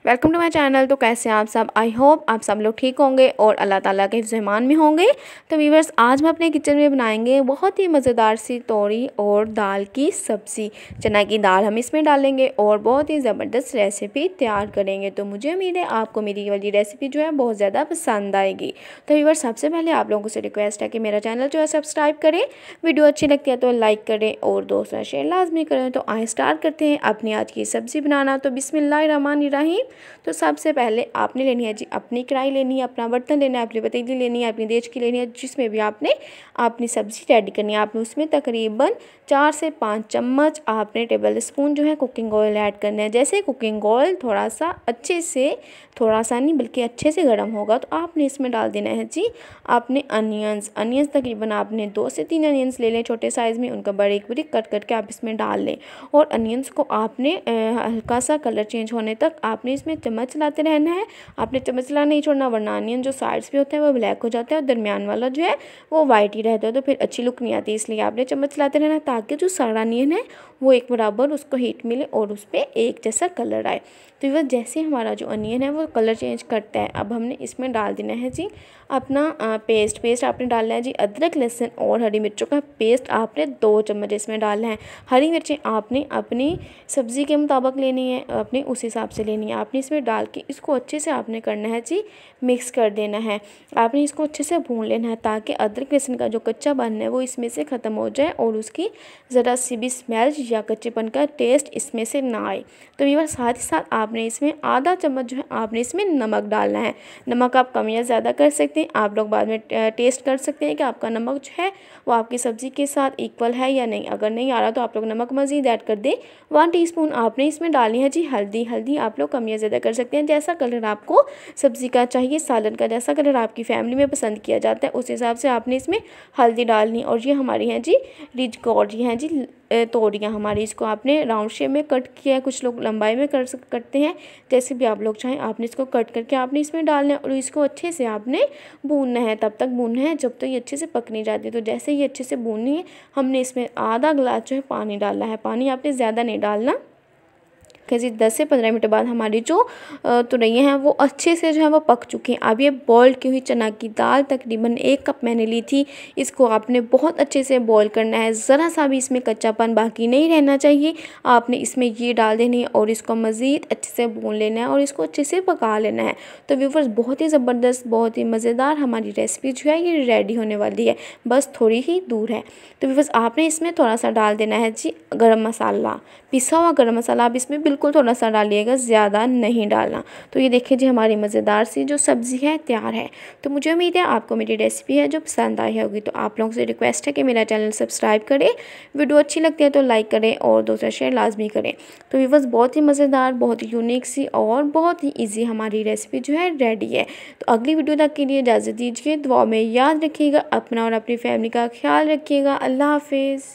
Welcome to my channel. तो कैसे हैं आप सब? आई होप आप सब लोग ठीक होंगे और अल्लाह ताला के हिफ्ज़-ए-मान में होंगे। तो व्यूअर्स, आज हम अपने किचन में बनाएंगे बहुत ही मज़ेदार सी तोरी और दाल की सब्ज़ी। चना की दाल हम इसमें डालेंगे और बहुत ही ज़बरदस्त रेसिपी तैयार करेंगे। तो मुझे उम्मीद है आपको मेरी वाली रेसिपी जो है बहुत ज़्यादा पसंद आएगी। तो व्यूअर्स, सबसे पहले आप लोगों से रिक्वेस्ट है कि मेरा चैनल जो है सब्सक्राइब करें, वीडियो अच्छी लगती है तो लाइक करें और दोस्तों शेयर लाजमी करें। तो आइए स्टार्ट करते हैं अपनी आज की सब्ज़ी बनाना। तो बिस्मिल्लाहिर्रहमानिर्रहीम। तो सबसे पहले आपने लेनी है जी अपनी कढ़ाई लेनी है, अपना बर्तन लेना है, अपनी पतीली लेनी है, अपनी देच की लेनी है, जिसमें भी आपने अपनी सब्ज़ी रेडी करनी है। आपने उसमें तकरीबन 4 से 5 चम्मच आपने टेबल स्पून जो है कुकिंग ऑयल ऐड करना है। जैसे कुकिंग ऑयल थोड़ा सा अच्छे से, थोड़ा सा नहीं बल्कि अच्छे से गर्म होगा तो आपने इसमें डाल देना है जी आपने अनियंस तकरीबन आपने 2 से 3 अनियंस ले लें छोटे साइज़ में, उनका बारीक बारीक कट करके आप इसमें डाल लें। और अनियंस को आपने हल्का सा कलर चेंज होने तक आपने इसमें चम्मच चलाते रहना है। आपने चम्मच चला नहीं छोड़ना, वरना अनियन जो साइड्स पे होते हैं वो ब्लैक हो जाता है और दरमियान वाला जो है वो वाइट ही रहता है, तो फिर अच्छी लुक नहीं आती। इसलिए आपने चम्मच चलाते रहना ताकि जो सारा अनियन है वो एक बराबर उसको हीट मिले और उस पर एक जैसा कलर आए। तो वह जैसे हमारा जो अनियन है वो कलर चेंज करता है, अब हमने इसमें डाल देना है जी अपना पेस्ट आपने डालना है जी अदरक लहसुन और हरी मिर्चों का पेस्ट आपने 2 चम्मच इसमें डालना है। हरी मिर्चें आपने अपनी सब्ज़ी के मुताबिक लेनी है, अपने उस हिसाब से लेनी है। आपने इसमें डाल के इसको अच्छे से आपने करना है जी मिक्स कर देना है। आपने इसको अच्छे से भून लेना है ताकि अदरक लहसुन का जो कच्चा बन है वो इसमें से ख़त्म हो जाए और उसकी ज़रा सी भी स्मेल या कच्चेपन का टेस्ट इसमें से ना आए। तो ये साथ ही साथ आपने इसमें आधा चम्मच जो है आपने इसमें नमक डालना है। नमक आप कम या ज़्यादा कर सकते हैं, आप लोग बाद में टेस्ट कर सकते हैं कि आपका नमक जो है वो आपकी सब्ज़ी के साथ इक्वल है या नहीं। अगर नहीं आ रहा तो आप लोग नमक मज़ीद ऐड कर दें। 1 टीस्पून आपने इसमें डालनी है जी हल्दी आप लोग कम या ज़्यादा कर सकते हैं, जैसा कलर आपको सब्ज़ी का चाहिए, सालन का जैसा कलर आपकी फैमिली में पसंद किया जाता है उस हिसाब से आपने इसमें हल्दी डालनी। और ये हमारी हैं जी रिच गॉड, ये हैं जी तोरियाँ हमारी, इसको आपने राउंड शेप में कट किया है, कुछ लोग लंबाई में करते हैं, जैसे भी आप लोग चाहें आपने इसको कट करके आपने इसमें डालना है और इसको अच्छे से आपने भूनना है। तब तक भूनना है जब तक ये अच्छे से पक नहीं जाती। तो जैसे ये अच्छे से भूननी है हमने इसमें आधा गिलास जो है पानी डालना है। पानी आपने ज़्यादा नहीं डालना जी 10 से 15 मिनट बाद हमारी जो तुरैयाँ हैं वो अच्छे से जो है वो पक चुकी हैं। अब ये बॉयल की हुई चना की दाल तकरीबन 1 कप मैंने ली थी, इसको आपने बहुत अच्छे से बॉयल करना है, ज़रा सा भी इसमें कच्चापन बाकी नहीं रहना चाहिए। आपने इसमें ये डाल देनी है और इसको मज़ीद अच्छे से भून लेना है और इसको अच्छे से पका लेना है। तो व्यूअर्स, बहुत ही ज़बरदस्त, बहुत ही मज़ेदार हमारी रेसिपी जो है ये रेडी होने वाली है, बस थोड़ी ही दूर है। तो व्यूअर्स, आपने इसमें थोड़ा सा डाल देना है जी गरम मसाला, पिसा हुआ गरम मसाला आप इसमें बिल्कुल थोड़ा सा डालिएगा, ज़्यादा नहीं डालना। तो ये देखिए जी हमारी मज़ेदार सी जो सब्ज़ी है तैयार है। तो मुझे उम्मीद है आपको मेरी रेसिपी है जो पसंद आई होगी। तो आप लोगों से रिक्वेस्ट है कि मेरा चैनल सब्सक्राइब करें, वीडियो अच्छी लगती है तो लाइक करें और दूसरा शेयर लाजमी करें। तो ये बस बहुत ही मज़ेदार, बहुत ही यूनिक सी और बहुत ही ईजी हमारी रेसिपी जो है रेडी है। तो अगली वीडियो तक के लिए इजाज़त दीजिए, दुआ में याद रखिएगा, अपना और अपनी फैमिली का ख्याल रखिएगा। अल्लाह हाफिज़।